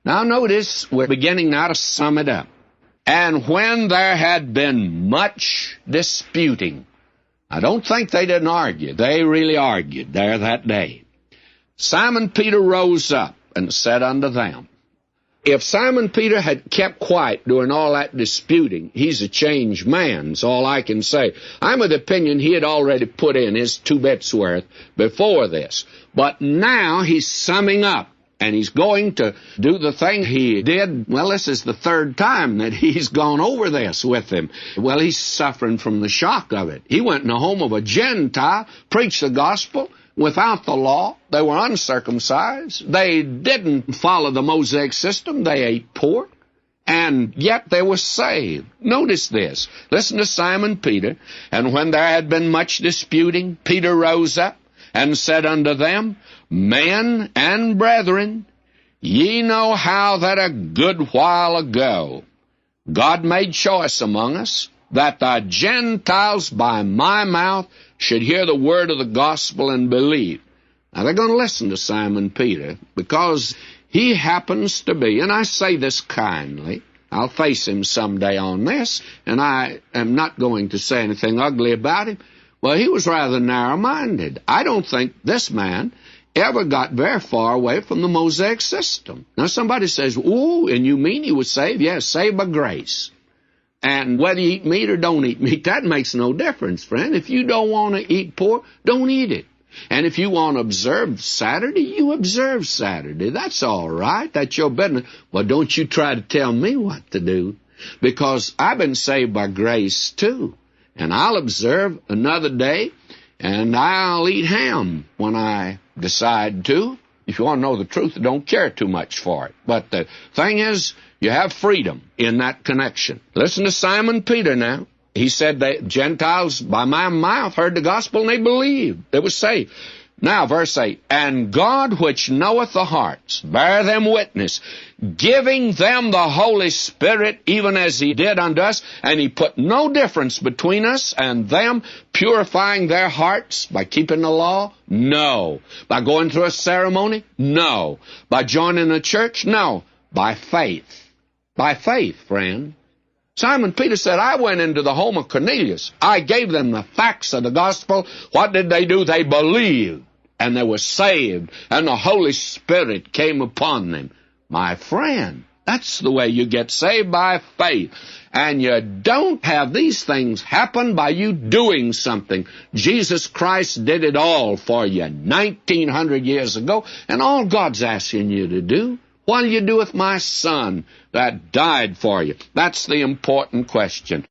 Now notice, we're beginning now to sum it up. And when there had been much disputing, I don't think they didn't argue. They really argued there that day. Simon Peter rose up and said unto them. If Simon Peter had kept quiet during all that disputing, he's a changed man, is all I can say. I'm of the opinion he had already put in his 2 bits worth before this. But now he's summing up, and he's going to do the thing he did. Well, this is the 3rd time that he's gone over this with him. Well, he's suffering from the shock of it. He went in the home of a Gentile, preached the gospel without the law. They were uncircumcised. They didn't follow the Mosaic system. They ate pork, and yet they were saved. Notice this. Listen to Simon Peter. And when there had been much disputing, Peter rose up and said unto them, Men and brethren, ye know how that a good while ago God made choice among us, that the Gentiles by my mouth should hear the word of the gospel and believe. Now they're going to listen to Simon Peter because he happens to be, and I say this kindly, I'll face him someday on this, and I am not going to say anything ugly about him. Well, he was rather narrow-minded. I don't think this man ever got very far away from the Mosaic system. Now somebody says, ooh, and you mean he was saved? Yes, saved by grace. And whether you eat meat or don't eat meat, that makes no difference, friend. If you don't want to eat pork, don't eat it. And if you want to observe Saturday, you observe Saturday. That's all right. That's your business. But don't you try to tell me what to do, because I've been saved by grace too. And I'll observe another day, and I'll eat ham when I decide to. If you want to know the truth, I don't care too much for it. But the thing is, you have freedom in that connection. Listen to Simon Peter now. He said that Gentiles by my mouth heard the gospel and they believed. They were saved. Now, verse 8, And God which knoweth the hearts, bear them witness, giving them the Holy Spirit, even as he did unto us, and he put no difference between us and them, purifying their hearts by keeping the law? No. By going through a ceremony? No. By joining a church? No. By faith. By faith, friend. Simon Peter said, I went into the home of Cornelius. I gave them the facts of the gospel. What did they do? They believed, and they were saved, and the Holy Spirit came upon them. My friend, that's the way you get saved, by faith. And you don't have these things happen by you doing something. Jesus Christ did it all for you 1,900 years ago, and all God's asking you to do, what do you do with my son that died for you? That's the important question.